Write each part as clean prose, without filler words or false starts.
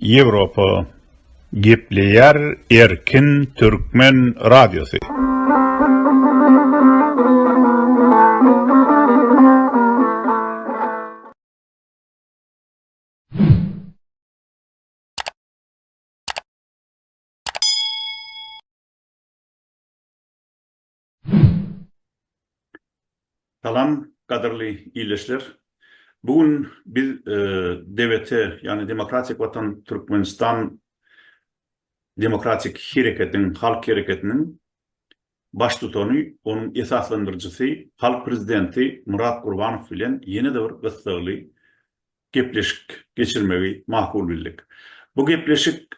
Yevropa Gepleyer Erkin Türkmen Radyosu. Salam, kadrli iyileşler. Bugün biz DVT, yani Demokratik Vatan Türkmenistan Demokratik Hareketinin, Halk Hareketinin baş tutany, onun esaslandırıcısı, Halk Prezidenti Murat Gurbanov bilen yeni de bir gysgaly gepleşik geçirmegi makul bildik. Bu gepleşik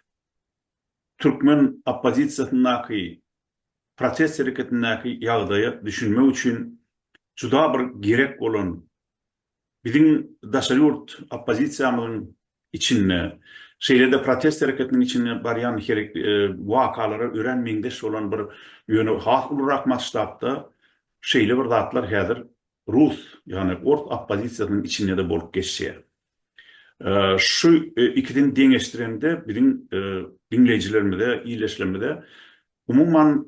Türkmen opposisiýasynyňky protest hareketindäki ýagdaýy düşünmek üçin juda bir gerek bolan bizim daşary ýurt oppozisiýamyzyň içinde, şeýlede protest hareketiniň içinde barýan wakalary öğrenmeňdeş bolan bir ýöne has olarak maçlapda şeýle bir zatlar häzir Rus, ýani ort oppozisiýasynyň içinde de bolup geçýär. Şu ikidin deňeşdirende bizim dinleyijilerimizde, iýleşlerimizde umumyň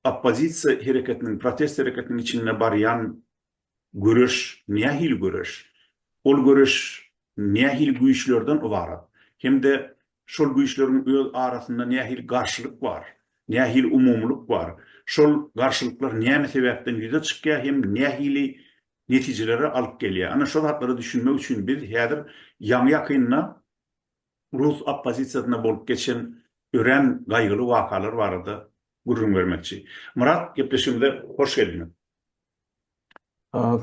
oppozisiýa hareketiniň, protest hareketiniň içinde barýan görüş, nähil görüş. Ol görüş nähil güýçlerden ibaret. Hem de şol güýçleriň öz arasynda nähil garşylyk bar, nähil umumlyk bar. Şol garşylyklar näme sebäpden ýüze çykýar, hem nähili netijelere alyp gelýär. Ana şol hatlary düşünmek üçin biz häzir ýaňy Rus oppozisiýasyna bolup geçen ören gaýgyly wakalar barady gurrun bermekçi. Murat, gepleşigimize hoş geldiňiz.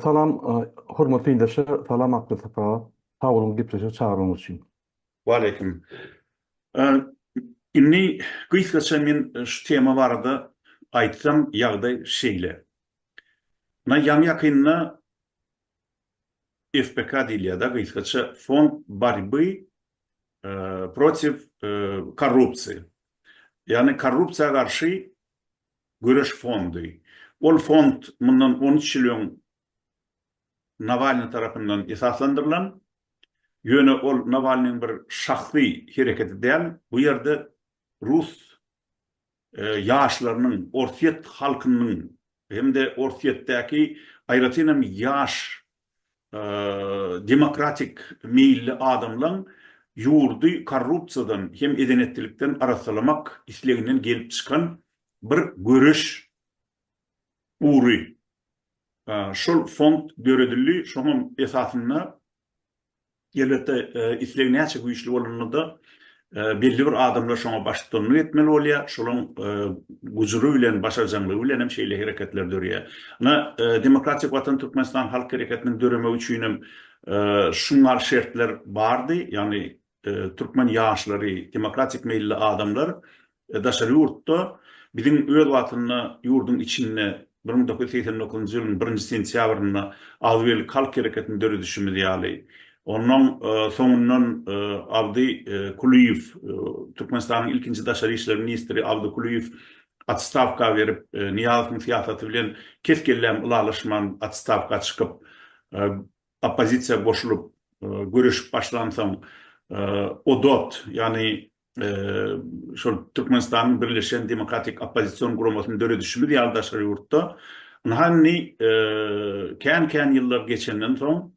Salam, hormatly dinleşler, salam Akdysapa, sağ olun gepleşe çağırýaňyz üçin. Wa aleyküm. Inni gysgaça men şu tema barada aýtsam ýagdaý şeýle. Na ýaňy FPK diýilýär, gysgaça Fond борьбы против korrupsiýy. Yani korrupsiýaga garşy göreş fondy. Ol fond mundan 13 ýyl Navalny tarapyndan esaslandyrılan, ýöne ol Navalnyň bir şahsy hereketi däl, bu ýerde Rus ýaşlarynyň, Orset halkynyň hem de Orsetdäki aýratynam ýaş demokratik meýilli adamlaryň ýurdy korrupsiýadan hem edenetlikden arasalamak isleginden gelip çykan bir görüş uğry. Şol fond göredildi, şoňun esasynda gelete islegine açık güýçli bolanyny belli bir adamlar şoňa başlyk etmeli bolýar, şolaryň gujury bilen, başarjanlygy bilen hem şeýle hereketler dörýär. Ana Demokratik Vatan Türkmenistan Halk Hareketiniň döremi üçin şunlar şertler bardy, ýani Türkmen ýaşlary, demokratik meýilli adamlar daşary ýurtda bizim öz watyny ýurdun içinde 1989 ýylyň 1 sentýabrynda Awel Halk Hareketiniň döredişimi diýýärler. Ondan soňundan Abdy Kuliýew, Türkmenistanyň ilkinji daşary işler ministri Abdy Kuliýew atstavka berip, Niýazowyň siýasaty bilen keskelläm ulalaşman atstavka çykyp, oppozisiýa goşulyp görüş başlansaň, ODOT, ýani şol Türkmenistanyň Birleşen Demokratik Oppozisiýon guramasynyň döredişimi diýýär daşary ýurtda. Hanni kän ýyllar geçenden soň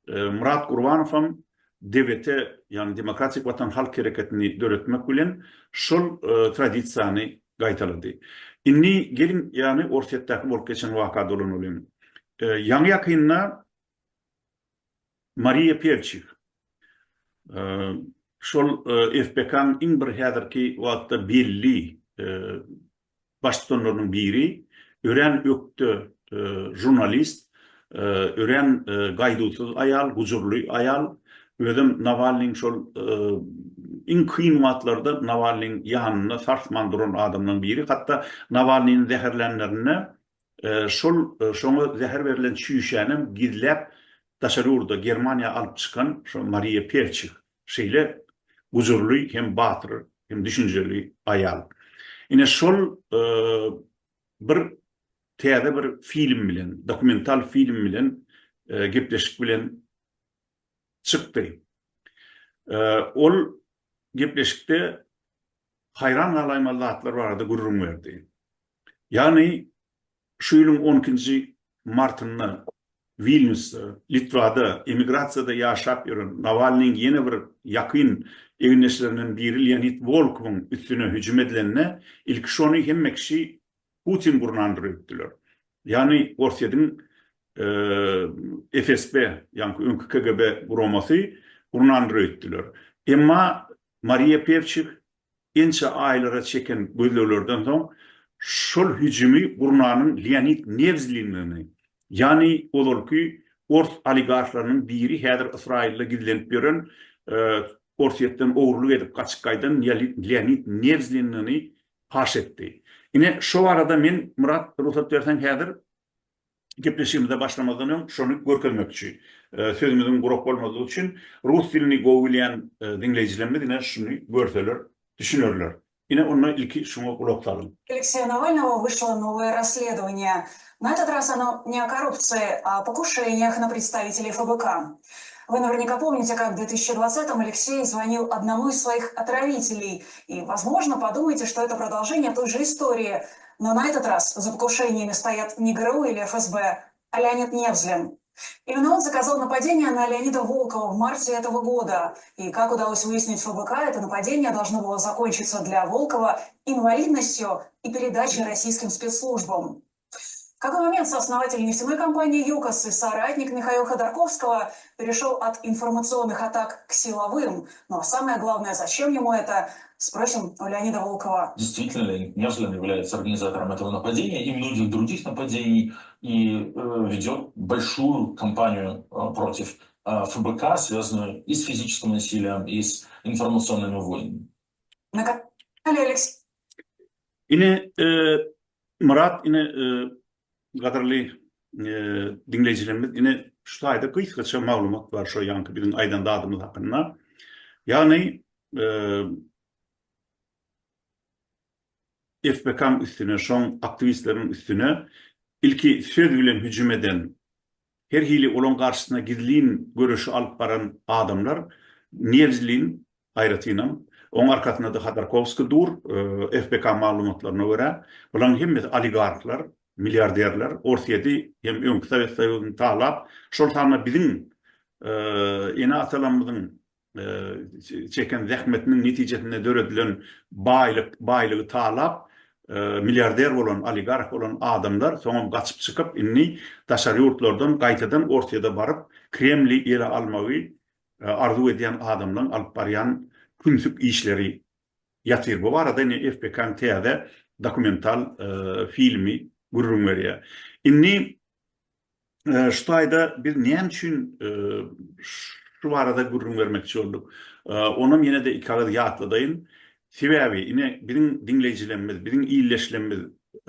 Murat Gurbanov DVT, yani Demokratik Vatan Halk Hareketini döretmek bilen şol tradisiýany gaýtalady. Inni gelin yani Orsetdäki bolup geçen waka dolan bolan. Ýaňy ýakynda Maria Pevçik şol FPK-nyň iň bir häzirki wagtda belli başlyklarynyň biri, ören ökdü jurnalist, ören gaýdusuz ayal, gujurly ayal, özüm Navalnyň şol iň kyn wagtlarda Navalnyň ýanyna sarsman duran adamlaryň biri. Hatda Navalnyň zäherlenlerine şoňa zäher berilen şüýşänem gizläp daşary ýurda Germaniýa alyp çykan şo Maria Pevçik şeýle gujurly hem batyr hem düşünjeli ayal. Ine şol bir täze bir film bilen, dokumental film bilen gepleşik bilen çykdy. Ol gepleşikde hayran galaymaly zatlar barada gurrun berdi. Yani şu ýylyň 12-nji martyny Vilniusda, Litvada, emigratsiyada ýaşap ýören Navalnyň ýene bir ýakyn egineşlerinden biri Leonid Volkowyň üstüne hüjüm edilenine ilk şonu hemme kişi Putin gurnandyr etdiler. Yani Russiýadyň FSB, yani öňkü KGB gurumasy gurnandyr etdiler. Emma Maria Pevçik ençe aýlara çeken gözlelerden soň şol hüjümi gurnanyň Leonid Nevzlinini, yani olarky Ors oligarklarynyň biri häzir Israil'e gidilenip ýören Orsiýetden owruluk edip gaçyk gaýdan Leonid Nevzlinini paş etdi. Ine şo arada men Murat ruhsat berseň häzir gepleşigimizde başlamadan öň şonu görkezmekçi. Sözümizin gurap bolmagy üçin rus dilini gowlayan dinleyijilerimiz ine şunu görseler, düşünürler. Ine onu ilki şuna kulak salın. Алексея Навального вышло новое расследование. На этот раз оно не о коррупции, а о покушениях на представителей ФБК. Вы наверняка помните, как в 2020-м Алексей звонил одному из своих отравителей. И, возможно, подумаете, что это продолжение той же истории. Но на этот раз за покушениями стоят не ГРУ или ФСБ, а Леонид Невзлин. Именно он заказал нападение на Леонида Волкова в марте этого года. И, как удалось выяснить ФБК, это нападение должно было закончиться для Волкова инвалидностью и передачей российским спецслужбам. В какой момент сооснователь нефтяной компании «ЮКОС» и соратник Михаила Ходорковского перешел от информационных атак к силовым? Ну а самое главное, зачем ему это, спросим у Леонида Волкова. Действительно, Леонид Невзлин является организатором этого нападения и многих других нападений и ведет большую кампанию против ФБК, связанную и с физическим насилием, и с информационными войнами. На канале Алексей. Ine Murat, ine gadarly dinleyijilerimiz ine şu taýda gysgaça maglumat bar şo ýanky biziň aýdan dadymyz hakynda. Yani FBK üstüne, şoň aktivistlerin üstüne ilki söz bilen hüjüm eden, her hili olan karşısına gizliğin görüşü alıp baran adamlar Nevzlin aýratynam, onun arkasında da Khodorkovskiy dur, FBK maglumatlaryna göre, bulan hemme oligarklar, milyarderler, Orsiýady hem öňkü Sowet Soýuzyny taglap, şol sana biziň ene atalarymyzyň çeken zähmetiniň netijesinde döredilen baýlygy taglap, milyarder bolan, oligark bolan adamlar soňam gaçyp çykyp inni daşary ýurtlardan gaýtadan Orsiýada baryp Kremli ele almagy arzu edýän adamlaryň alyp barýan künsük işleri ýatyr. Bu arada ine FBK'ň täze dokumental filmi gurrun berýär. Inni şu taýda bir näme üçin şu arada gurrun bermekçi bolduk. Onam ýene de iki agady ýatladyň. Sebäbi ine biziň dinleyijilerimiz, biziň iýleşlerimiz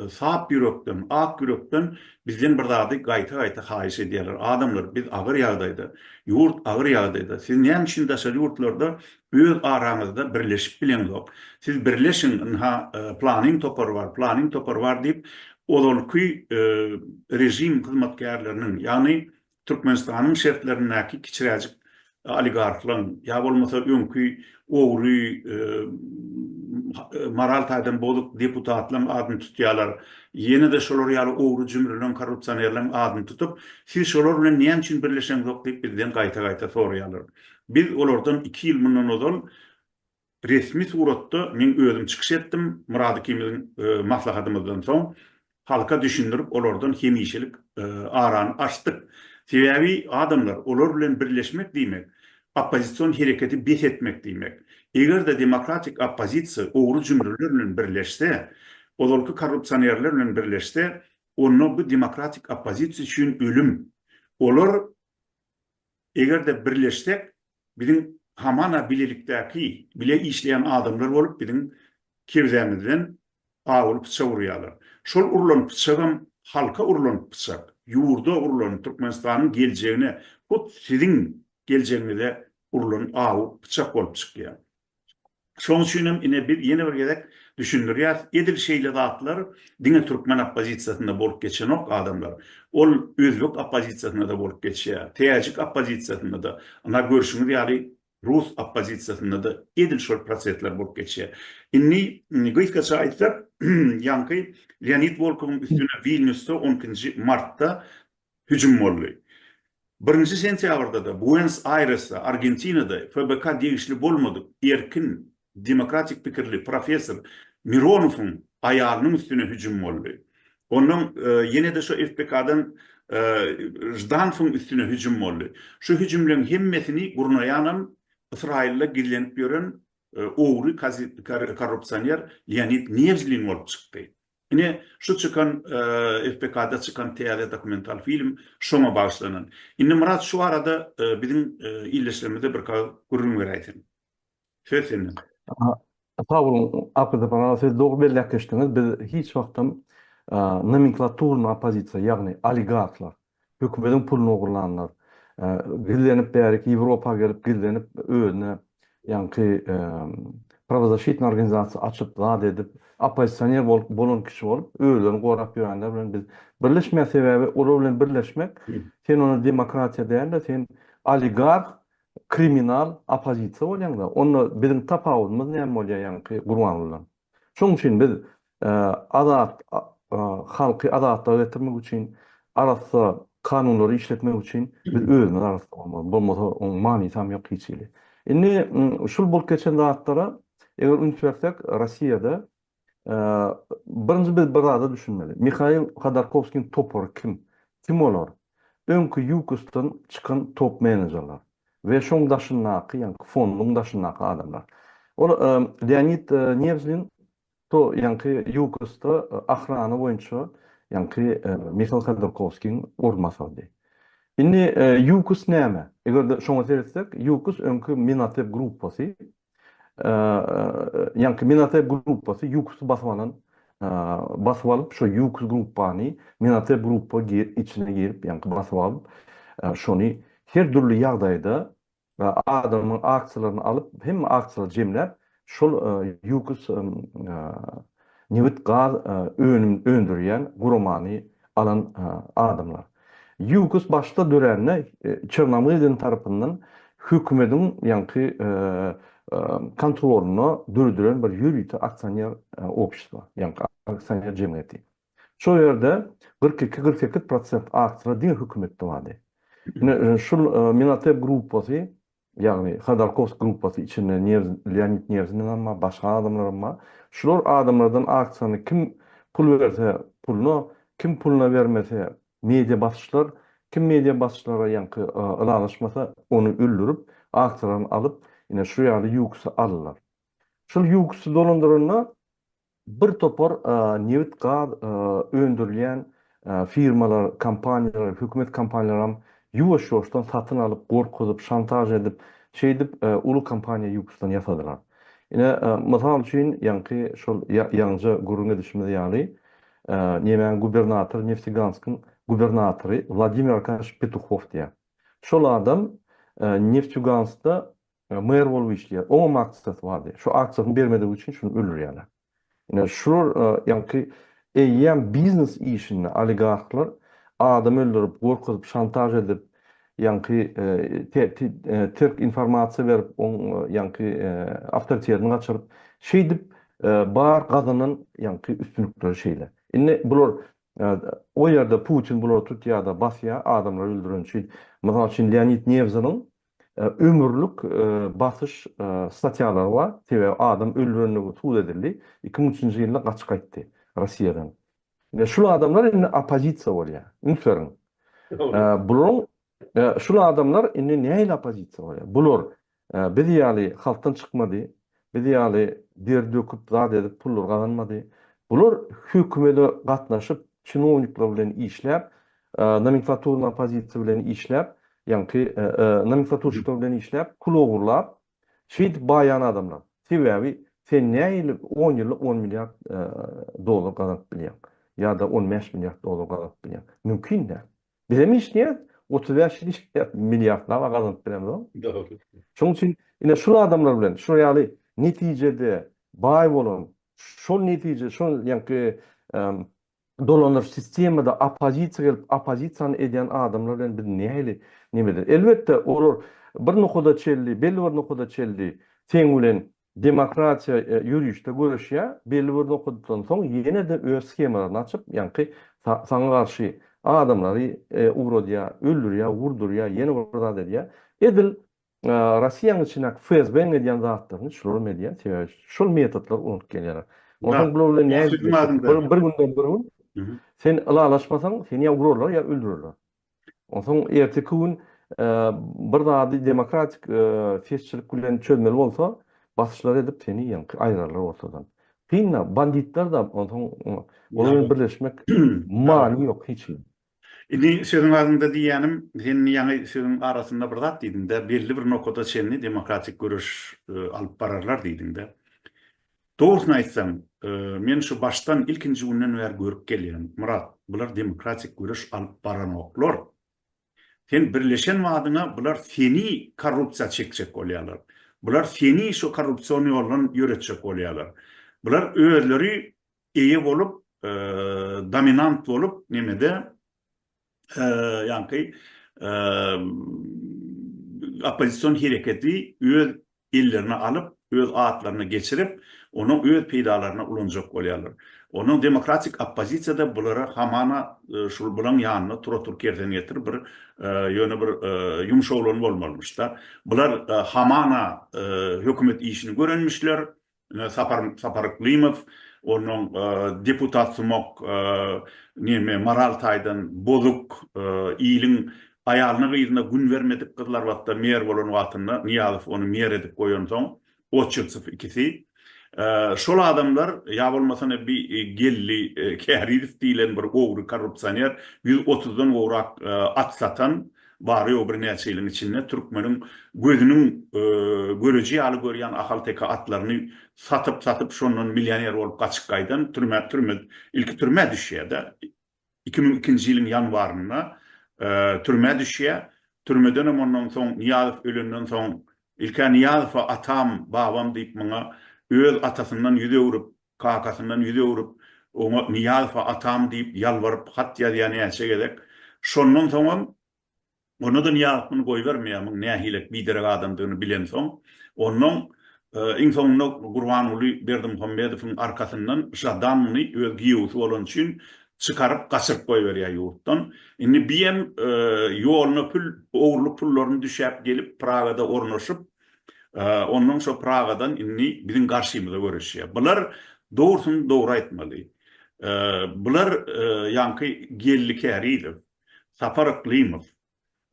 sap ýürekden, ak ýürekden bizden bir zady gaýta haýyş edýärler. Adamlar biz agyr ýagdaýda, ýurt agyr ýagdaýda. Siz näme üçin daşary ýurtlarda öz araňyzda birleşip bilenok. Siz birleşin, planning topar var diýip olarky rejim hyzmatkarlarynyň, ýani Türkmenistanyň şertlerindäki kiçiräjik oligarklaryň ýa bolmasa öňkü owry moral taýdan bolup deputatlaryň adyny tutýarlar. Ýene de şolar ýaly owry jümrelen korrupsionerlaryň adyny tutup, siz şolar bilen näme üçin birleşeňok diýip bizden gaýta soraýarlar. Biz olardan 2 ýyl mundan ozal resmi suratda men özüm çykyş etdim, Murad ikimiziň maslahatymyzdan soň halka düşündirip olardan hemişelik arany açdyk. Sebäbi adamlar olar bilen birleşmek diýmek, opposision hereketi bet etmek diýmek. Eger de demokratik oppozisiýa owry jümreler bilen birleşse, olarky korrupsionerler bilen birleşse, onu bu demokratik oppozisiýa üçin ölüm. Olar eger de birleşsek, biziň hamana bilelikdäki, bile işleyen adamlar bolup biziň kewzämizden aýlyp çawurýarlar. Şol urulan pyçagam halka urulan pyçak, ýurda urulan Türkmenistanyň geljegine, hut siziň geljegiňizde urulan aýlyp pyçak bolup çykýar. Şoň üçin ine bir ýene bir gezek düşündirýär. Edil şeýle zatlar diňe Türkmen oppozisiýasynda bolup geçenok adamlar. Ol özbek oppozisiýasynda da bolup geçýär. Täjik oppozisiýasynda da. Ana görüşüňiz ýaly Rus oppozitsiyasında da edil şol prosesler bolup geçýär. Inni gysgaça aýtsak, ýanky Leonid Volkov'un üstüne Vilnius'ta 10 Mart'ta hüjüm boldy. 1 sentýabrda da Buenos Aires'ta, Argentina'da FBK degişli bolmadyk erkin, demokratik pikirli profesor Mironov'un aýalynyň üstüne hüjüm boldy. Onun yine de şu FBK'dan Jdanov'un üstüne hüjüm boldy. Şu hüjümlerin hemmesini gurnaýanam İsrail'le gizlenip ýören ogry korrupsioner Leonid Nevzlin bolup çykdy. Ine şu çıkan FBK'da çıkan teýär dokumental film şoma başlanan. Indi Murat şu arada bizim illeşlerimizde bir gurrun berýätin. Söz senden. Sağ olun, Akıda bana siz doğru belirtip geçtiniz. Biz hiç vaktim nomenklaturna opozisiya, yani oligarklar, hükümetin pulunu oğurlanlar, gizlenip bärik Ýewropa gelip gizlenip özüne yani pravozащитный organizasiýa açyp zat edip oppozisioner bolan kişi bolup özlerini gorap ýörenler bilen biz birleşme sebebi olar bilen birleşmek. Sen onu demokratiýa diýende sen oligark, kriminal opozisiýa bolýan-da. Onu bizim tapawudymyz näme bolýar ýani gurban bolan. Şoň üçin biz halky adatda getirmek üçin arasy kanunlary işletmek üçin biz özümiz arasynda bolmaly. Bolmasa onun many tam ýok hiçbir. Indi şul bolup geçen zatlara eger ünsürsek Rossiýada birinji biz bir zada düşünmeli. Mikhail Khodorkovskiň topor kim? Kim olar? Öňkü Yukostan çıkan top menejerler ve şoň daşyndaky ýani fonduň daşyndaky adamlar. Ol Leonid Nevzlin to ýani Yukosta ahrany boýunça ýani Mikhail Khodorkovskiň ormasady. Indi Yukos näme? Eger şoňa sersek, Yukos öňkü Minatep gruppasy, ýani Minatep gruppasy Yukosy basyp alyp, şo Yukos gruppany Minatep gruppa içine girip, ýani basyp alyp, şonu her türlü ýagdaýda adamyň aksiýalaryny alyp, hem aksiýalar jemläp, şol Yukos newit gaz öndürýän gurmany alan adamlar. Yukos başta dörenne Çernomyrdin tarapyndan hükümetin ýani kontrolüne dürdüren bir ýürüýte aksioner opşywa, ýani aksioner jemgyýeti. Şo ýerde 42-48% aksiýalar din hükümetde bardy. Şol Minatep gruppasy, ýani Khodorkovsk gruppasy içinde Leonid Nevzlin ama başga adamlar ama şular adamlardan aksiýany kim pul berse pulunu, kim puluna vermese media basışlar, kim media basışlara ýani ılaşmasa onu öldürüp aksiýalaryny alyp ine şu ýaly Yukosy alırlar. Şol Yukosy dolandyranyna bir topar newit gaz öndürilýän firmalar, kompaniýalar, hökümet kompaniýalary ýuwaş-ýuwaşdan satyn alyp, gorkuzyp, şantaj edip, uly kompaniýa Yukosdan ýasadylar. Ine mysal üçin ýani şol ýalňy gurrun edişimiz ýaly Nemen gubernator Neftegansk'ın gubernatory Vladimir Arkadьевич Petukhov diye. Şol adam Neftegansk'ta mayor bolup işleýär. Oňa maksat bardy. Şu aksiýasyny bermediği üçin şunu öldürýärler. Ine şular ýani eýýän biznes işini oligarklar adam öldürüp, gorkuzyp, şantaj edip, ýani terk informasiýa berip, ýani awtoriterini gaçyryp, şeýdip bar gazanan ýani üstünlikleri şeýle. Indi bular o ýerde Putin bular tutýarda basýa adamlar öldüren şey. Mysal üçin Leonid Nevzlin ömürlük basış statýalary bar. Tebe adam öldürenligi suç edildi. 2003-nji ýylda gaçyp gaýtdy Rossiýadan. Ve şul adamlar indi opozisiýa bolýar. Ünsürin. Bular şul adamlar indi näme opozisiýa bolýar? Bular biz ýaly halkdan çykmady, biz ýaly der döküp zat edip pullar gazanmady. Bular hükümete gatnaşyp, çinovnikler bilen işläp, nomenklaturna opozisiýa bilen işläp, ýani nomenklaturşyklar bilen işläp, pul ogurlap, şeýdip baýan adamlar. Sebebi sen näme 10 ýylda 10 milliard dolar gazanyp bilýän, ýa-da 15 milliard dolar gazanyp bilýän. Mümkin de. Bizim iş näme? 35 milliardlar gazanyp bilýän. Doğru. Şoň üçin ine şol adamlar bilen, şu ýaly netijede baý bolan, şol netije, şol ýani dolanır sistemada opozisiýa gelip opozisiýany edýän adamlar bilen biz näme? Elbetde olar bir nukuda çelli, belli bir nukuda çelli sen bilen demokratiya yürüyüşde görüşýär, belli bir nukudadan soň ýene de öz skemalaryny açyp, ýani saňa garşy adamlary uğradýar, öldürýär, wurdurýar, ýene wurdat edýär. Edil Russiýanyň içine FSB edýän zatlaryny şol edýär, sebäbi şol metodlar unup gelýär. Ondan bular bilen näme Sözüm ağzında. bir günden bir gün Hı hı. sen ılalaşmasaň seni ýa urarlar ýa öldürürler. Ondan erteki gün bir zady demokratik fesçilik bilen çözmeli bolsa basışlar edip seni ýa aýrarlar ortadan. Pinna banditler da ondan onunla birleşmek mani yok hiç. Ini sözün ağzında diýänim, senin ýa sözün arasında bir zat diýdin de, belli bir noktada seni demokratik görüş alyp bararlar diýdin de. Doğrusunu aýtsam, men şu baştan ilkinji günden bäri görüp gelýän, Murat, bular demokratik görüş alyp baranoklar. Sen birleşen wadyna bular seni korrupsiýa çekjek bolýarlar. Bular seni şu korrupsiýony ýolundan ýöretjek bolýarlar. Bular özleri eýe bolup, dominant bolup, nemede ýani opozisiýon hereketi öz ellerine alıp, öz atlaryna geçirip, onun öz peýdalaryna ulanjak bolýarlar. Onun demokratik opozisiýada bulara hamana şul bilen ýanyna tura-tur kerden getirip bir ýöne bir ýumşaglan bolmalymışlar. Bular hamana hökümet işini görenmişler. Sapar Klimov, onun deputat Smok Maral Taydan bozuk iyiliň aýalyna gyýdyna gün vermedik kızlar wagtda mer bolan wagtynda Niyazov onu mer edip goýan soň Oçurtsov ikisi şol adamlar ýa bolmasana bir gelli Käririv diýilen bir ogry korrupsioner 130dan gowrak at satan bary o bir näçe ýylyň içinde türkmeniň gözünün göreji ýaly görýän ahal teka atlaryny satyp şondan millioner bolup gaçyp gaýdan ilki türme düşýär-de 2002-nji ýylyň ýanwaryna türme düşýär. Türmeden ondan soň Niyazov ölenden soň ilka Niyazowa atam, babam diýip maňa öz atasından ýüze urup, kakasından ýüze urup, oňa Niyazowa atam diýip ýalwaryp hat ýazýan näçe gerek. Şondan soň onu da Niyazowyny goýbermeýär, nähilek biderek adamdygyny bilen soň, onun iň soňunda Gurbanuly Berdimuhammedowyň arkasyndan jadanyny öz giýewsi bolan üçin çıkarıp kaçırıp koyuverýär ýurtdan. Indi biýem ýoluna owurluk pullaryny düşäp gelip Pragada ornaşyp, ondan şu Pragadan indi biziň garşymyza görüşýär. Bular doğrusunu doğru aýtmaly. Bular ýanky gelli Käririv, Sapar Klimov,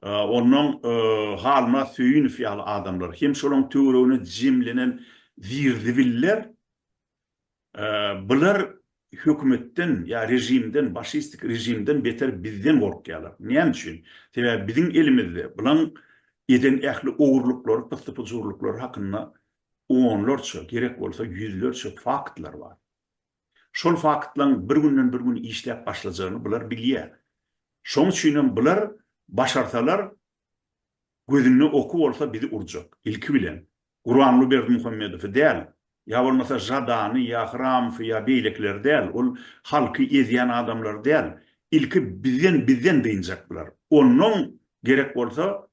onun halyna süýünip ýaly adamlar, hem şolaň töweregine jemlenen wirdiviller, bular hökümetten ya rejimden, faşistik rejimden beter bizden gorkýarlar. Näme üçin? Sebäbi biziň elimizde bulan eden ähli owurluklar, pysdypyjurluklar hakynda onlarça, gerek bolsa yüzlerce faktlar var. Şol faktlaryň bir günden bir gün işläp başlajagyny bular bilýär. Şoň üçin bular başarsalar gözüne oku bolsa bizi urjak. İlki bilen Gurbanuly Berdimuhammedow däl, ýa bolmasa Jadany, ýa Hramov, ýa beýlekler däl, ol halky ezýän adamlar däl. İlki bizden diýinjek bular. Onun gerek bolsa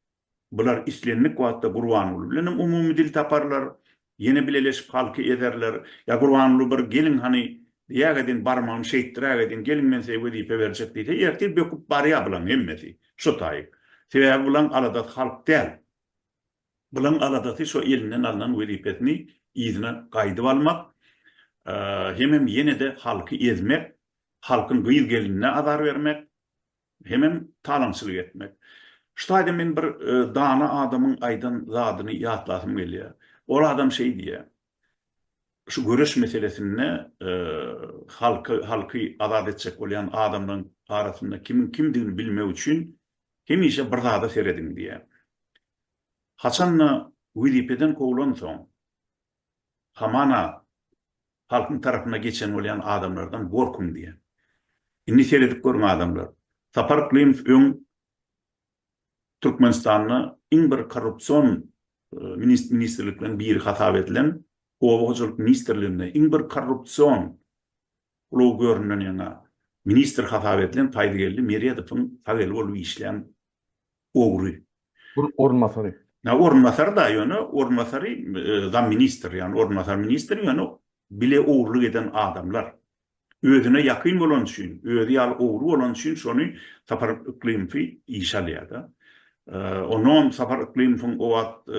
bular islenlik wagtda Gurbanuly bilen umumy dil taparlar, ýene bileleşip halky ederler. Ýa Gurbanuly bir gelin hani ýa-da barmagyny şeýtdirä edin, gelin men size wezipe berjek diýse, ertir böküp barýar bulan hemmeti. Şu taýyk. Sebäbi bulan aladat halk däl. Bulan aladaty şu elinden alınan wezipesini ýyzyna gaýdyp almak, hemem ýene de halky ezmek, halkyň gyýyl gelinine azar bermek, hemem talançylyk etmek. Şuýda men bir dana adamyň aýdan zadyny ýatlasym gelýär. Ol adam şey diýär. Şu görüş meselesinde halky azad etjek bolýan adamlaryň arasynda kimin kimdigini bilmek üçin hemişe bir zada seredin diýär. Haçanna Wikipedia'dan kovulan soň hamana halkyň tarapyna geçen bolýan adamlardan gorkum diýär. Indi seredip görme adamlar. Sapar Klimov öň Türkmenistanyny iň bir korrupsiýon ministrlikden biri hatap edilen Owagyjylyk ministrliginde iň bir korrupsiýon ulu görünen ýa ministr hatap edilen Taýdygelli Meriýedowyň taýyly bolup işleýän ogry. Orunmasary. Ya orunmasar da ýöne orunmasary zam minister yani orunmasar minister ýöne bile oğurluk eden adamlar. Özüne yakın bolan üçin, özü ýaly oğru bolan üçin şonu Sapar Iklimfi işalýar da. Onon Sapar Iklimfiň o wagt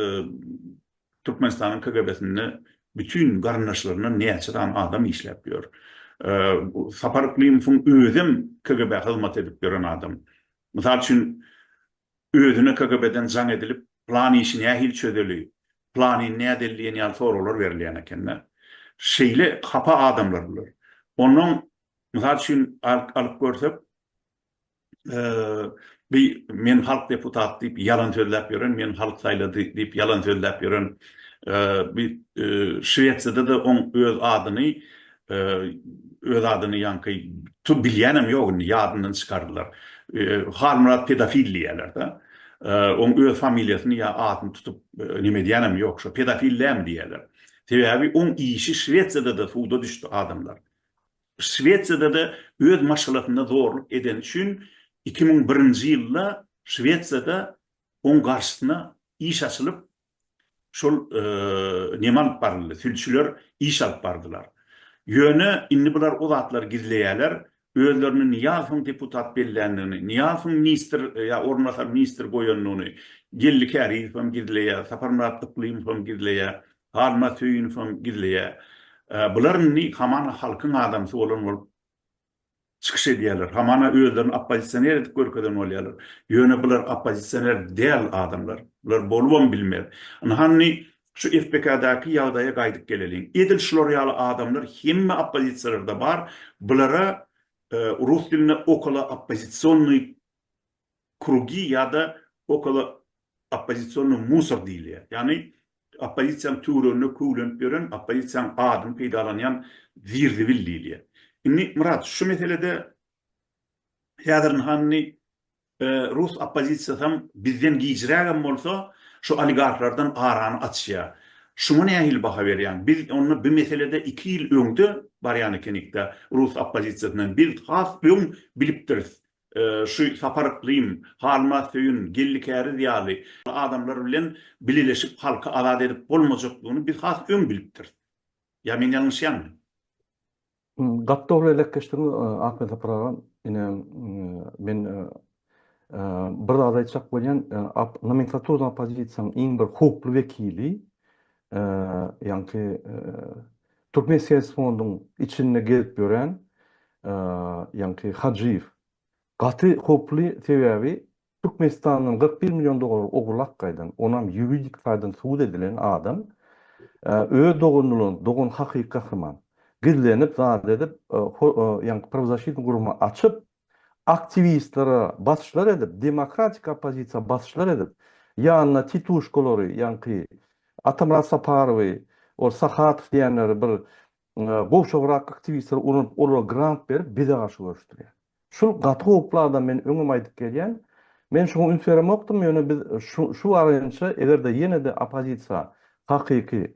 Türkmenistanyň KGB-sinde bütün garnaşlaryna näçe adam işläp ýör. Sapar Iklimfiň özüm KGB hyzmat edip ýören adam. Mysal üçin özüne KGB-den jaň edilip plan işi nähil çödeli, plany nädelliğin ýaly soralar berilýän eken. Şeýle kapa adamlar bular. Onun mysal üçin alyp görsek men halk deputat diýip ýalan sözläp ýören, men halk saýlady diýip ýalan sözläp ýören. Bir Şweçiýada da on öz adyny ýanky tu bilýänem ýok, ýadyndan çykardylar. Halmurat pedofil diýerler da. On öz familiýasyny ýa adyny tutup nime diýenem ýok, şo pedofillem diýerler. Sebäbi on işi Şweçiýada da suwda düşdi adamlar. Şweçiýada da öz maşgalatyna zorluk eden üçin 2001-nji ýylda Şweçiýada on garşysyna iş açylyp şol nime alyp bardylar, sülçüler iş alyp bardylar. Ýöne indi bular o zatlar gizleýärler, özlerinin niýasyň deputat bellendigini, niýasyň minister ýa ornasar minister goýanlygyny, Gelli Kärif hem gizleýär, Saparmurat Iklimov hem gizleýär, Halma Söýünov hem gizleýär. Bularny hamana halkyň adamsy bolan bolup çykyş edýärler. Hamana özlerini oppozisioner edip görkezden bolýarlar. Ýöne bular oppozisioner däl adamlar. Bular bolubam bilmer. Hanny şu FPK'daki ýagdaýa gaýdyp geleliň. Edil şular ýaly adamlar hemme oppozisiýalarda bar. Bulara rus diline okolo oppozisionny krugi ýa-da okolo oppozisionny musor diýilýär. Yani oppozisiýan türüne kulenip ýören, oppozisiýan adyny peýdalanýan zirdibil diýilýär. Indi Murat, şu meselede häzir hanny Rus oppozisiýasy bizden giýjirägem bolsa, şu oligarklardan arany açýar. Şuna nähil baha berýän? Biz onu bu meselede 2 ýyl öňde barýan ekenikde Rus oppozisiýasynyň bir has öň bilipdiris. Şu Sapar Iklim, Halma Söýün, Gelli Kärif ýaly adamlar bilen bileşip halka azad edip bolmajaklygyny bir has öň bilipdir. Ya men ýalňyşýarmyň? Gattoğlu elekkeştiğini Ahmet Aparagan yine ben bir daha da aytsak bolýan nomenklaturna opozisiýanyň iň bir hukukly vekili ýanky Türkmen Siýasat Fondunyň içinde gelip ýören ýanky Hajyýew gaty hukukly sebäbi Türkmenistanyň 41 milyon dolar ogurlak gaýdan onam ýuridik taýdan suwd edilen adam öz dogun hakyky kahraman gizlenip zat edip ýanky pravozащитный gurumy açyp aktivistlere basışlar edip demokratik opozisiýa basışlar edip ýanyna tituşkolary ýanky Atamrat Saparowy, or Sahatov diýenler bir gowşograk aktivistler olara grant berip bize garşy görüşdirýär. Şul gaty hukuklardan men öňüm aýdyp gelýän. Men şoňa üns beremokdum, ýöne biz şu arayınça egerde ýene-de opozisiýa hakyky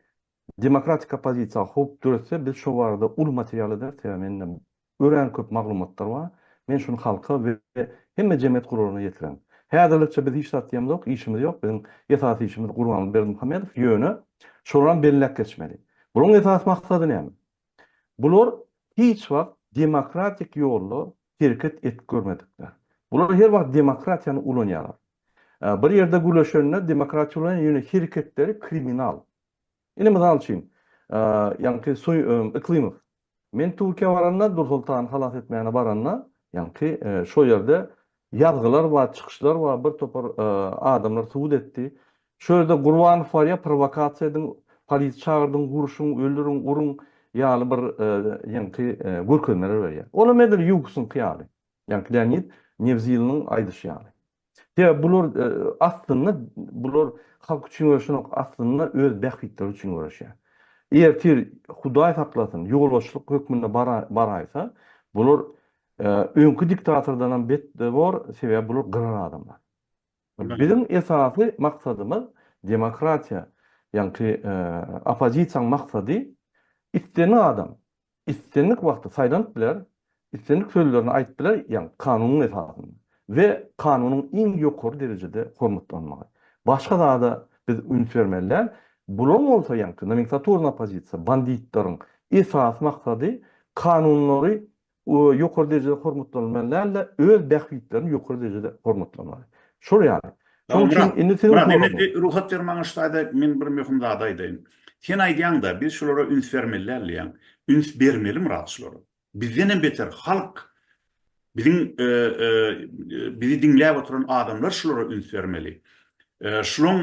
demokratik opozisiýa hukuk döretse biz şu barada ul materiallar tämenden ören köp maglumatlar bar. Men şunu halka we hemme jemgyýet gurularyna ýetiren. Häzirlikçe biz hiç tatýamyz ýok, işimiz ýok. Bizim esasy işimiz Gurban Berdimuhammedow ýöne şoran belläp geçmeli. Bunyň esas maksady näme? Bular hiç wagt demokratik ýolda hereket etip görmedikler. Bular her wagt demokratiýany ulanýarlar. Bir ýerde güleşenler demokratiýalar ýöne hereketleri kriminal. Ine misal üçin ýanky Iklimov. Men Türkiýe baranda Nursultan halat etmäne baranda ýanky şo ýerde ýazgylar we çykyşlar we bir topar adamlar suwd etdi. Şöyle Gurban Farya provokasiýadan polis çağırdın, guruşun, öldürün, urun ýaly bir ýanky görkezmeler berýär. Ola medir ýugusyň kyýaly. Ýanky Leonid Nevzilnyň aýdyşy ýaly. Bular aslında bular halk üçin görüşen aslında öz bähitleri üçin görüşýär. Eger Hudaý saklasyn, ýolbaşçylyk hökmünde baraýsa, bular öňkü diktatordan betde bor, sebäbi bular gyrar adamlar. Bizim esasy maksadymyz demokratiýa, ýanky opozisiýanyň maksady isteni adam, istenlik wagtda saýlanyp biler, istenlik sözlerini aýtyp biler, ýani kanunyň esasynda we kanunyň iň ýokary derejede hormatlanmagy. Başga da biz üns bermeliler. Bulan olsa yankı nomenklaturna pozitsiya, banditlerin esas maksady kanunlary ýokary derejede hormatlanmalylar, öz bähwitlerini ýokary derejede hormatlanmaly. Şol ýaly. Tamam, Şoň üçin indi seni Murat, unutmagy. indi ruhat vermeň ştaýda men bir möhüm zat aýdaýyn. Sen aýdýaň-da biz şolara üns bermeliler, üns bermeli Murat şolara. Bizden beter halk, biziň bizi dinläp oturan adamlar şolara üns bermeli. Şolon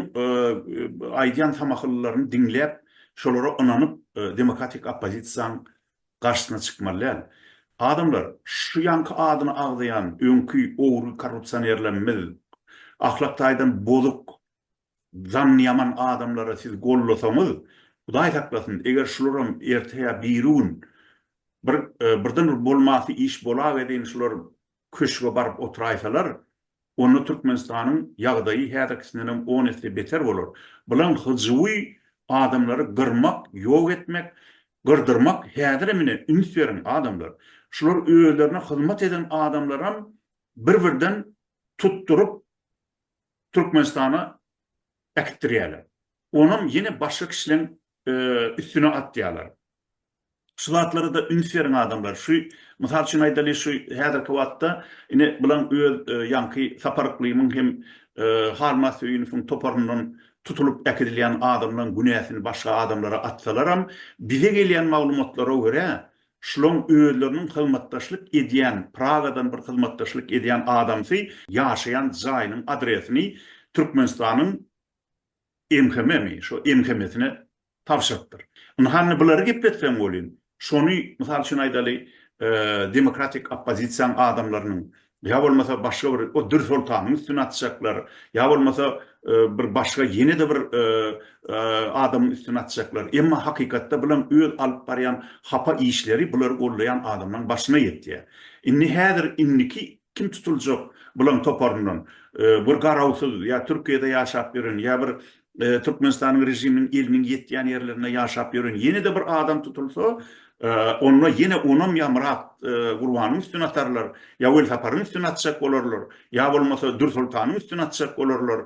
aýdýan samahyllaryny dinläp, şolara ynanyp demokratik oppozisiýaň garşysyna çykmalylar. Adamlar şu ýanky adyny agdaýan öňkü ogry korrupsionerlerimiz, ahlaktaýdan bozuk, zanniyaman adamlara siz gollasaňyz, Hudaý saklasyn, eger şolaram erteýe birun birden bolmasy iş bola we şolar köşge baryp oturaýsalar, onu Türkmenistanyň ýagdaýy häzirkisinden 10 esle beter bolar. Bulan hyjwy adamlary gyrmak, ýok etmek, gırdırmak häzir emine üns beren adamlar. Şolar öýlerine hyzmat eden adamlaram bir-birden tutturup Türkmenistana ektirýärler. Onam yine başga kişilerin üstüne atýarlar. Şulatlary da üns beren adamlar. Şu misal üçin aýdaly şu häzirki wagtda ine bilen öz ýanky saparyklygyň hem harmas öýüniň toparyndan tutulup ekidilýän adamlaryň günäsini başga adamlara atsalaram, bize gelýän maglumatlara görä şolon öýleriniň hyzmatdaşlyk edýän, Pragadan bir hyzmatdaşlyk edýän adamsy ýaşaýan jaýynyň adresini Türkmenistanyň MKM'mi, şu MKM'sine tapşyrdyr. Hanny bulary gepletsen bolýan. Şony misal üçin aýdaly demokratik oppozisiýa adamlarynyň ýa bolmasa başga bir o dür sultanyň üstüne atjaklar, ýa bolmasa bir başga ýene de bir adamyň üstüne atjaklar. Emma hakykatda bilen öz alyp barýan hapa işleri bular gollayan adamlaryň başyna ýetdi. Indi häzir inniki kim tutuljak bulan toparyndan? Bir garawsyz ýa Türkiýede ýaşap ýören ýa bir Türkmenistanyň rejiminiň eliniň ýetýän ýerlerine ýaşap ýören ýene de bir adam tutulsa, onu yine onam yamrat Gurbanyň üstüne atarlar, ya wel saparyň üstüne atjak bolarlar, ya bolmasa Dur Sultanyň üstüne atjak bolarlar.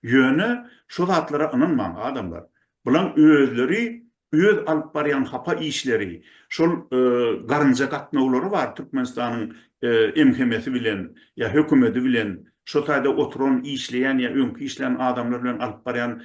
Ýöne şu zatlara ynanmaň adamlar. Bulan özleri öz alyp barýan hapa işleri, şol garynja gatnawlary bar Türkmenistanyň MKM'si bilen ya hökümeti bilen şu taýda oturan işleýän ya öňkü işleýän adamlar bilen alyp barýan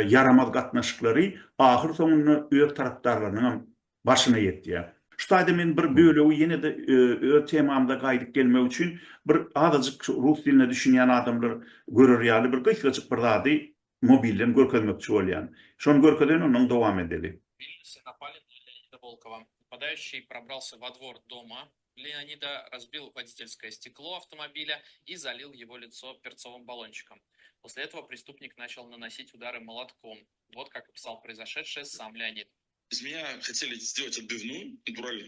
yaramaz gatnaşyklary ahyr soňunda öz tarapdarlarynyň başyna ýetdi. Şu taýda men bir bölegi ýene de temamda gaýdyp gelmek üçin bir azajyk rus diline düşünýän adamlar görürýärli bir gysgaçyk bir zady mobilden görkezmekçi bolýan. Şonu görkezden onuň dowam edeli. В Вильнюсе напали на Леонида Волкова. Нападающий пробрался во двор дома Леонида, разбил водительское стекло автомобиля и залил его лицо перцовым баллончиком. После этого преступник начал наносить удары молотком. Вот как описал произошедшее сам Леонид. Из меня хотели сделать отбивную, натурально,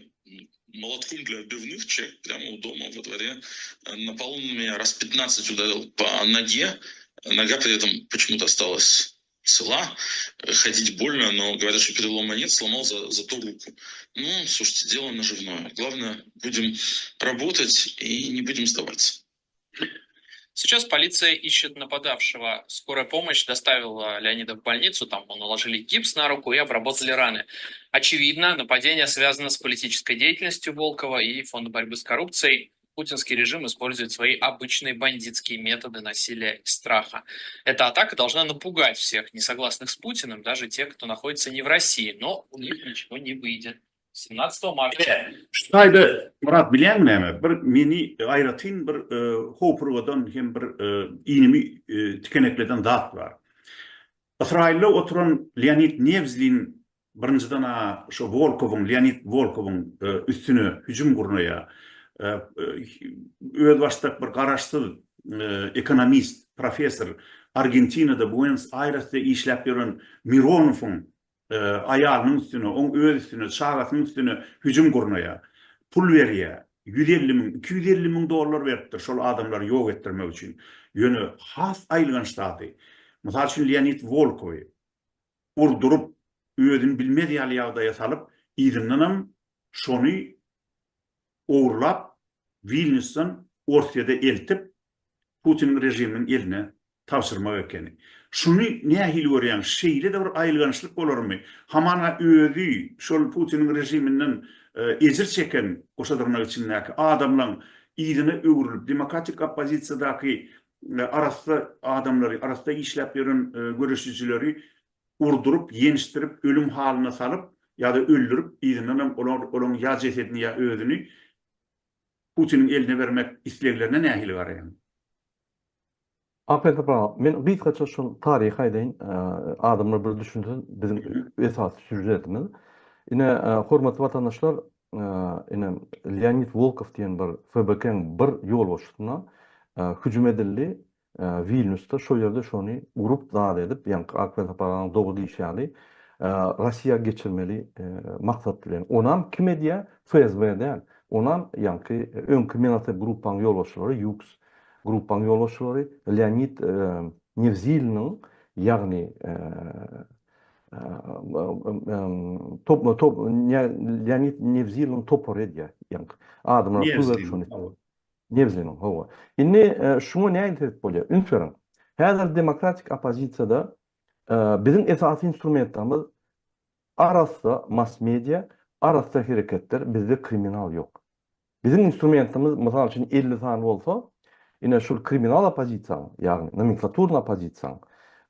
молотком для отбивных чек прямо у дома во дворе. На полу на меня раз 15 ударил по ноге. Нога при этом почему-то осталась цела. Ходить больно, но говорят, что перелома нет, сломал зато руку. Ну, слушайте, дело наживное. Главное, будем работать и не будем сдаваться. Сейчас полиция ищет нападавшего. Скорая помощь доставила Леонида в больницу, там наложили гипс на руку и обработали раны. Очевидно, нападение связано с политической деятельностью Волкова и Фонда борьбы с коррупцией. Путинский режим использует свои обычные бандитские методы насилия и страха. Эта атака должна напугать всех несогласных с Путиным, даже тех, кто находится не в России, но у них ничего не выйдет. 17 марта. Şu taýda Murat bilýän näme? Bir meni aýratyn bir hopurwadan hem bir iňimi tikenekleden zat bar. Israilde oturan Leonid Nevzlin birinciden şu Volkowyň, Leonid Volkowyň üstüne hüjüm gurnaýa öz başdak bir garaşsyz ekonomist, profesor Argentinada Buenos Aires'te işläp ýören Mironowyň ayağının üstüne, on öz üstüne, çağatının üstüne hücum gurnaýa, pul berýär, 150 000 dolar beripdir şol adamlary ýok etdirmek üçin. Ýöne has aýlygan ştaty. Mysal üçin Leonid Volkowy urdurup özüni bilmediýän ýagdaýa salyp, ýerinden şonu owrlap Vilniusdan Orsiýada eltip Putin rejiminiň eline tavsırmak ekeni. Şunu nähili görýän şeýle de bir aýylgançlyk bolarmy? Hamana özü şol Putinin rejiminden ezir çeken oşadyrnak içindäki adamlaryň ýygyny öwrülip demokratik opozisiýadaky arasda adamlary, arasda işläp ýören görüşçileri urdurup, ýenişdirip, ölüm halyna salyp ýa-da öldürüp, ýygynyň olaň ýa jesedini ýa özüni Putinin eline vermek isleglerine nähili garaýan? Apel men gysgaça şol taryhy aýdaýyn, adamlar bir düşünsün, bizim esas süjetimiz. Ine hormatly vatandaşlar, ine Leonid Volkov diýen bir FBK-ň bir ýol başçysyna hüjüm edildi. Vilnius'ta şo ýerde şonu urup zat edip, ýani Apel aparanyň dogry işäli Rossiýa geçirmeli maksat bilen. Onam kim edýär? FSB däl. Onam ýani öňkü Minate grupaň ýolbaşçylary, Yux grupaň ýolbaşçylary Leonid Nevzilnyň, ýagny Leonid Nevzilnyň topary edýär. Ýani adamlar şunu Nevzilnyň, howa. Indi şuňa näme terip bolýar? Ünsüren. Häzir demokratik opozisiýada bizim esasy instrumentlerimiz arasda mass media, arasda hereketler, bizde kriminal yok. Bizim instrumentimiz mesela için 50 tane olsa, yine şu kriminal opozisiýa, yani nomenklaturna opozisiýa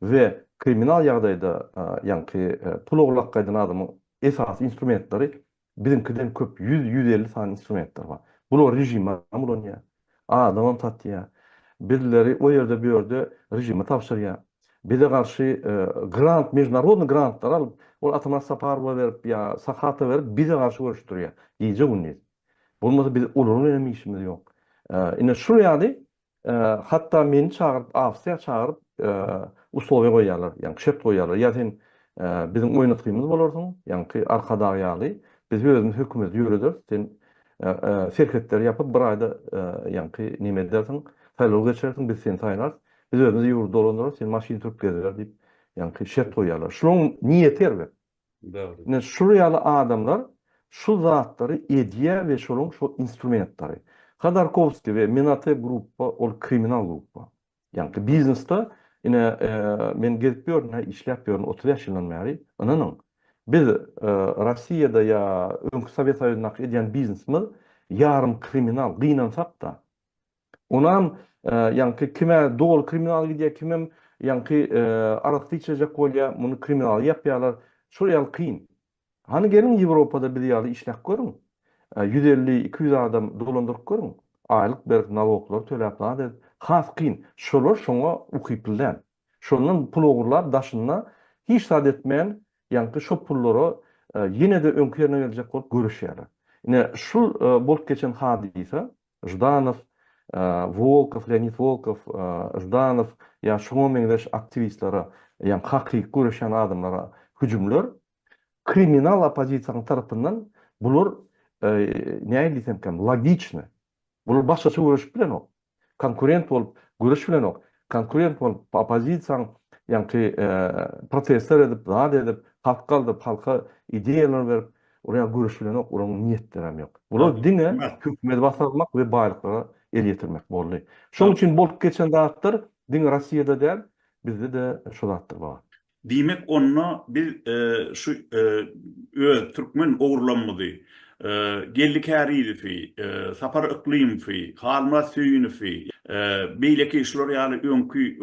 ve kriminal ýagdaýda yani pul oglak gaýdan adamyň esas instrumentleri bizimkiden köp 100-150 tane instrumentler var. Bular rejime amulanya, adamam tatýa. Birileri o ýerde bir ýerde rejime tapşyrýar. Bize karşı grant, mejnarодный grantlar alıp, ol Atamas Saparova verip ya Sakhatova verip bize karşı görüşdürýär. Iýje günniz. Bolmasa biz olurun önemli işimiz yok. Ine şu ýaly hatta meni çağırıp, Awstriýa çağırıp uslowy goýarlar, ýani şert goýarlar. Ýa sen bizim oýnatýymyz bolarsyň, ýani arkadaky ýaly biz özümiz hökümet ýöredir. Sen serketler yapıp bir aýda ýani nime dersiň, saýlaw geçersiň, biz seni saýlar. Biz özümüz ýurdu dolandyryp, sen maşyny türk gezerler diýip, ýani şert goýarlar. Şunuň niýeti erbe. Ne şu ýaly adamlar şu zatlary edýär we şoluň şu instrumentlary. Khodorkovskiy we Minate grupa ol kriminal grupa. Ýani biznesde ine men gezip ýörnä, işläp ýörnä 30 ýyldan bäri. Ananyň biz Rossiýada ýa öňkü Sowet Soýuzyna edýän biznesimiz ýarym kriminal, gynansak da. Onam ýani kime dol kriminal gidýär, kimem ýani araqty içejek bolýar, muny kriminal ýapýarlar. Şu ýaly kyn. Hani gelin Ýewropada bir ýaly işläp görüň. 150-200 adam dolandyryp görüň. Aýlyk berip naloglar töläp zat has kyn. Şolar şoňa ukypyldan. Şondan pul ogurlar daşyna hiç zat etmeýän, ýani şo pullary ýene de öňkü ýerine geljek bolup görüşýärler. Ine şu bolup geçen hadise Жданов, Волков, Leonid Volkov, Жданов, ya şoňa meňdeş aktivistlere, ýani hakyky görüşen adamlara hüjümler kriminal opozisiýanyň tarapyndan bular näme diýsem kem logiçny. Bular başgaça görüş bilen ok. Konkurent bolup görüş bilen ok. Konkurent bolup opozisiýaň ýani protestler edip, zat edip, halka alıp, halka ideýalar berip, oraya görüş bilen ok, oraň niýetleri hem ýok. Bular diňe hökümet basarmak we baýlyklara el ýetirmek boldy. Şoň üçin bolup geçen zatlar diň Rossiýada däl, bizde de şu zatlar bar. Diýmek onu biz şu türkmen ogurlanmady, gellik härifi, sapar iklimfi, halma süýünfi, beýleki işler ýaly öňkü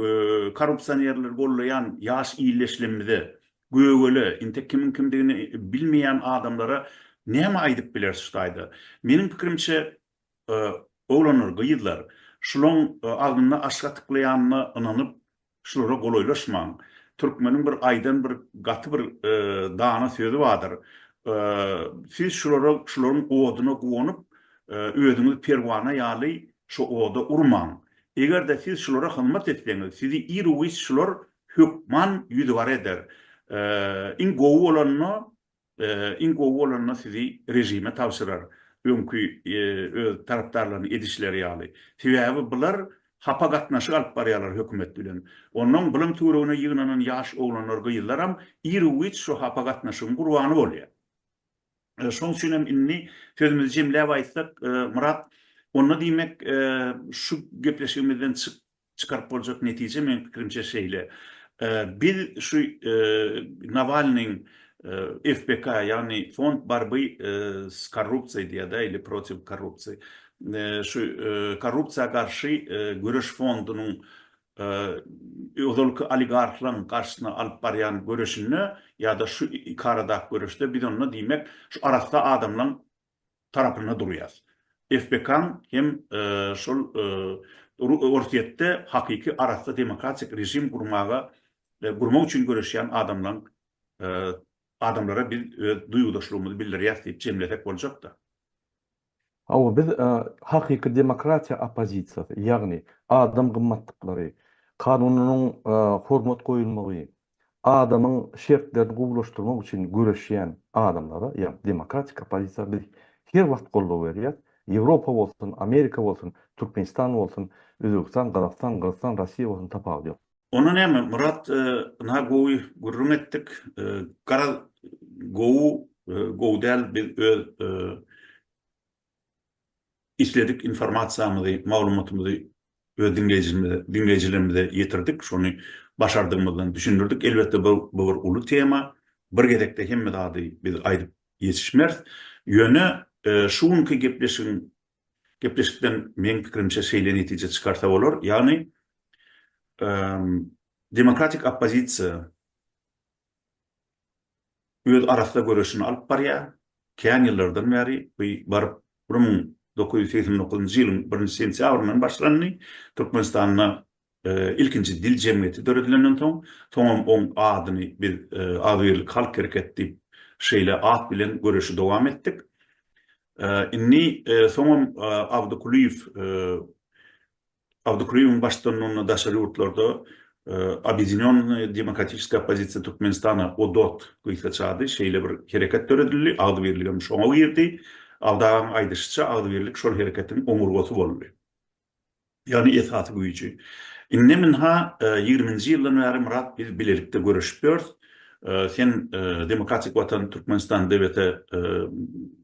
korrupsiýonерler gollayan ýaş iýleşlemide göwele, inte kimin kimdigini bilmeýän adamlara näme aýdyp bilersiz? Menin pikirimçe oglanlar, gyýdlar, şularyň aldyna aşga tıklaýanyna ynanyp şulara golaýlaşmaň. Türkmenin bir aýdan bir gaty bir dana sözü vardır. Siz şularyň oduna gowanyp özüňiz perwana ýaly şu oda urmaň. Egerde siz şulara hyzmat etseňiz, sizi ýürüwis şular hökman ýüzbar eder. In gowy olanna sizi rejime tapşyrar. Öňkü öz tarapdarlaryny edişleri ýaly. Sebäbi bular hapa gatnaşyk alyp barýarlar hökümet bilen. Onuň bilim töweregine ýygnanan ýaş oglanlar gyýylar hem ýürüwis şu hapa gatnaşygyň gurbany bolýar. Şoň üçin hem inni sözümizi jemläp aýtsak, Murat, onu diýmek şu gepleşigimizden çıkarıp olacak netice men fikrimçe şeyle. Bir şu Navalny'nin FBK yani Fond Борьбы с коррупцией diye de или против коррупции. Şu korrupsiya karşı görüş fondunun özellikle oligarkların karşısına alıp barayan görüşünü ya da şu ikaradaki görüşte bir onu demek şu arasında adamların tarafına duruyor. FBK'nın hem şol ortiyette hakiki arasında demokratik rejim kurmak için görüşen adamlara bir duygudaşlığımızı bildiriyor deyip cemletek olacak da. Ama biz hakiki demokratiya opozitsiyası, yani adam gymmatlyklary, kanunun hormat koyulmagy, adamın şertlerini gowulaşdyrmak için görüşýän adamlara, yani demokratik opozitsiya biz her wagt gollap berýär. Ýewropa bolsun, Amerika bolsun, Türkmenistan bolsun, Özbekistan, Kazakistan, Kırgızstan, Rossiya bolsun tapawdy ýok. Onun näme Murat na gowy gurrun etdik. Kara gowdal biz isledik informasyamyzy, maglumatymyzy öz dinleyijilerimize ýetirdik. Şonu başardığımızdan düşündürdik. Elbette bu bir uly tema. Bir gedekde hemme dady biz aýdyp ýetişmer. Ýöne şuňky gepleşikden men pikirimçe şeýle netije çykarsa bolar. Ýagny demokratik oppozitsiya öz arasında görüşünü alıp barýar. Kän ýyllardan beri baryp 1989-njy ýylyň 1-nji sentýabryndan başlandy. Türkmenistanda ilkinji dil jemgyýeti döredilenden soň oň adyny bir Agyrlyk halk hereketi diýip şeýle ad bilen görüşi dowam etdik. Inni soň Abdukuliyev'in başkanlığına daşary ýurtlarda Объединённая демократическая оппозиция Türkmenistana ODOT gysgaçady şeýle bir hereket döredildi. Ady berilýän şoňa girdi. Awdaň aýdyşça ady berilip şol hereketiň omurgasy boldy. Yani esasy güýçi. Inne minha 20-nji ýyldan beri Murat biz bilelikde görüşýär. Sen Demokratik Watan Türkmenistan devleti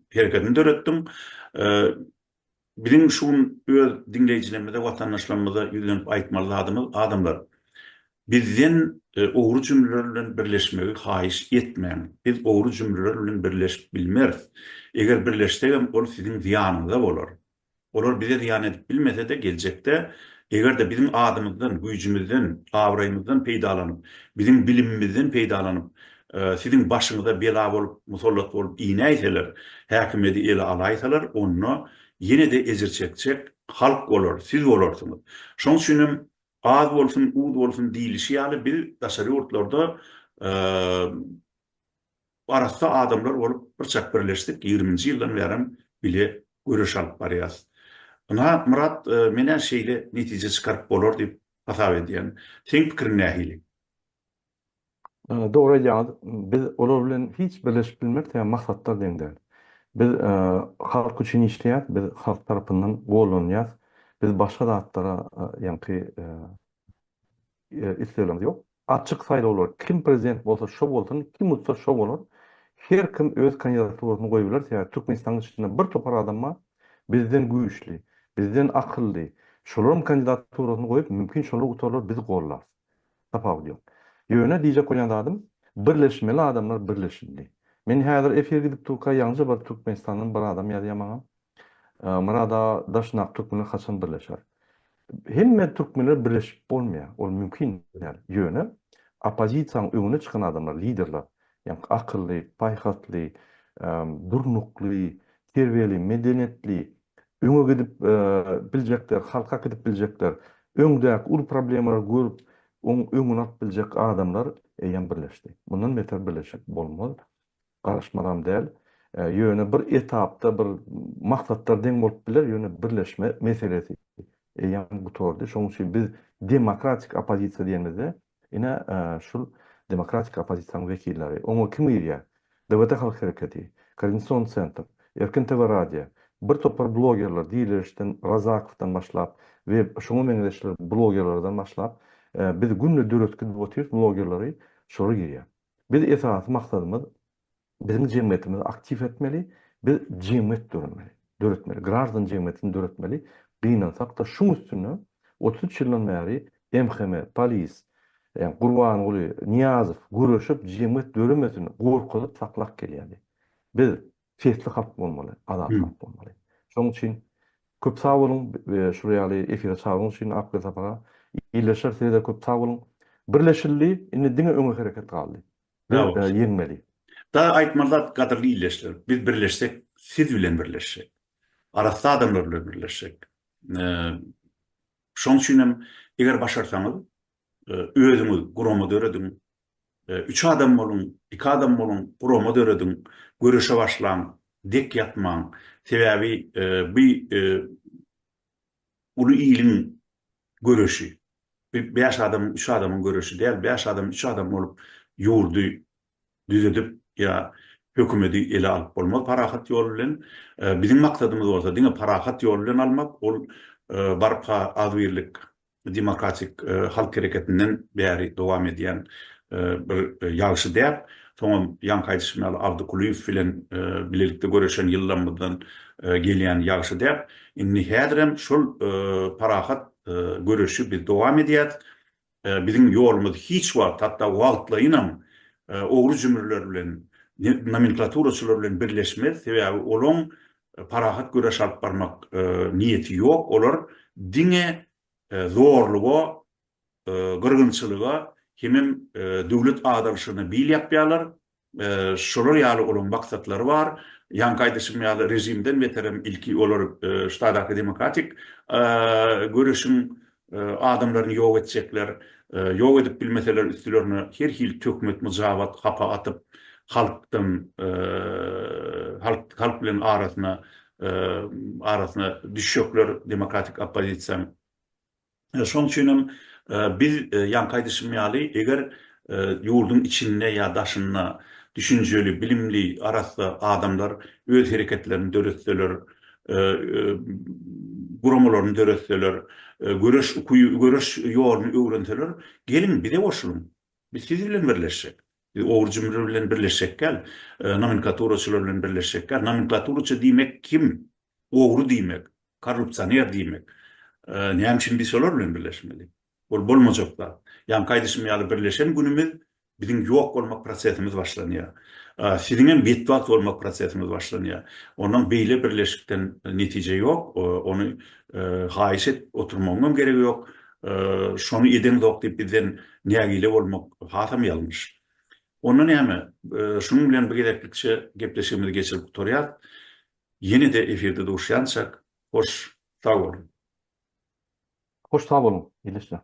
hereketini döretdim. Bizim şun öz dinleyijilerimize, watandaşlarymyza ýüzlenip aýtmaly adamlar. Bizden ogry cümleler bilen birleşmegi haýyş etmeň. Biz ogry cümleler bilen birleşip bilmeriz. Eger birleşsek ol siziň ziýanyňyza bolar. Olar bize ziýan edip bilmese de gelecekde eger de bizim adamymyzdan, güýjümizden, awraýymyzdan peýdalanyp, bizim bilimimizden peýdalanyp, siziň başyňyza bela bolup, musallat bolup iýne aýtsalar, häkimeti ele alaýsalar, onu ýene de ezir çekjek halk bolar, siz bolarsyňyz. Şoň üçin az bolsun, ud bolsun diýilişi ýaly bir daşary ýurtlarda arasda adamlar bolup birçak birleşdik. 20-nji ýyldan beri bile görüş alyp barýar. Ona Murat menen şeýle netije çykaryp bolar diýip hasap edýän. Sen pikirin nähili? Doğru ýa-da biz olar bilen hiç birleşip bilmek ýa maksatlar deňdäl. Biz halk üçin işleýär, biz halk tarapyndan gollanýar. Biz başga zatlara ýa-ni isleýärimiz ýok. Açyk saýlawlar, kim prezident bolsa şo bolsun, kim utsa şo bolar. Her kim öz kandidaturasyny goýup biler. Türkmenistan içinde bir topar adamma bizden güýçli, bizden akylly, şolaryň kandidaturasyny goýup mümkin şolar utarlar biz gollar. Tapawdy ýok. Ýöne diýjek bolýan adam, birleşmeli adamlar birleşildi. Men häzir efir gidip Türkiýe ýalňy bir Türkmenistanyň bir adam ýaly ýamaňa. Murada daşnak Türkmenler haçan birleşer. Hemme Türkmenler birleşip bolmaýar. Ol mümkin däl. Ýöne opozisiýanyň öňüne çykan adamlar, liderler, ýa-ni akylly, paýhatly, durnukly, terbiyeli, medeniyetli, öňe gidip biljekler, halka gidip biljekler, öňdäki ul problemleri görüp öňüne alyp biljek adamlar ýa birleşdi. Bundan beter birleşik bolmaz. Garaşmadan däl. Ýöne bir etapda bir maksatlar deň bolup biler, ýöne birleşme meselesi ýa bu tordy. Şoň üçin biz demokratik opozisiýa diýenizde ine şul demokratik opozisiýanyň wekilleri, oňa kim ýerýär? DWT Halk Hereketi, Koordinasiýon Sentr, Erkin TV Radio, bir topar blogerler, diýilişden Razakowdan başlap we şoňa meňzeşler blogerlerden başlap biz günne döretki botyr blogerleri şory ýerýär. Biz esas maksadymyz bizim jemgyýetimizi aktiv etmeli, biz jemgyýet döretmeli. Grażdan jemgyýetini döretmeli. Gynansak da şuň üstüne 33 yıldan beri MHM, polis, yani Gurbanuly, Niyazov görüşüp jemgyýet döremesin gorkup saklap gelýärdi. Biz fesli halk bolmaly, azat halk bolmaly. Şoň üçin köp sağ bolun, şuraya efire sağ bolun üçin Akbel Sapaga illeşer sede köp sağ bolun. Birleşildi, indi diňe öňe hereket galdy. Biz Sağ olun. ýeňmeli. Da aýtmalar kadrly illeşler. Biz birleşsek, siz bilen birleşsek. Arasda adamlar bilen birleşsek. Şoň üçin eger başarsaňyz, özüňiz gurama döredin. 3 adam bolun, 2 adam bolun, gurama döredin, görüşe başlaň, dek ýatmaň. Sebäbi uly ýylyň görüşi. 5 adam, 3 adamyň görüşi däl, 5 adam, 3 adam bolup ýurdy düzedip ya hökümeti ele alıp bolmaz parahat ýol bilen. Bizim maksadymyz bolsa diňe parahat ýol bilen almak, ol barpa azbirlik demokratik halk hereketinden bäri dowam edýän bir ýagşy däp, soňra Ýan Gaýdysmaly Abdukuliýew bilen bilelikde görüşen ýyllardan gelýän ýagşy däp, indi häzirem şol parahat görüşi biz dowam edýär. Bizim ýolumyz hiç wagt, hatda wagtlaýynam ogry jümürler bilen, nomenklaturaçylar bilen birleşmez. Sebäbi olaň parahat görüş alyp barmak niýeti ýok. Olar diňe zorluga, gyrgynçylyga, hemem döwlet adamşyny bilýärler. Şolar ýaly olaň maksatlary bar. Ýan Gaýdysmaly rejimden beterem ilki olar ştadaky demokratik görüşüň adamlaryny ýok etjekler. Ýok edip bilmeseler üstülerini her hil tökmet mujabat hapa atıp halkdan halk bilen arasına düşýekler demokratik opozisiýa. Şoň üçin biz Ýan Gaýdysmaly eger ýurdun içinde ya daşyna düşünjeli, bilimli arasda adamlar öz hereketlerini döretseler, guramalarını döretseler, görüş ýoluny öwrenseler, gelin bir de boşulun. Biz siz bilen birleşsek. Ogry jümürler bilen birleşsek gel, nomenklaturaçylar bilen birleşsek gel. Nomenklaturaçy diýmek kim? Ogry diýmek, korrupsioner diýmek. Näme üçin biz olar bilen birleşmeli? Ol bolmajak. Ýan Gaýdysmaly birleşen günümiz bizim ýok bolmak prosesimiz başlanýar. Siziňem betwat bolmak prosesimiz başlanýar. Onuň beýle birleşikden netije ýok. Onu haýyş et oturmagyň geregi ýok. Şonu eden zok diýip bizden nägile bolmak hasam ýalňyş. Ondan näme? Şunuň bilen birgelikçe gepleşigimizi geçirip oturýar. Ýene-de efirde duşýançak, hoş sag bolun. Hoş sağ bolun, illeşler.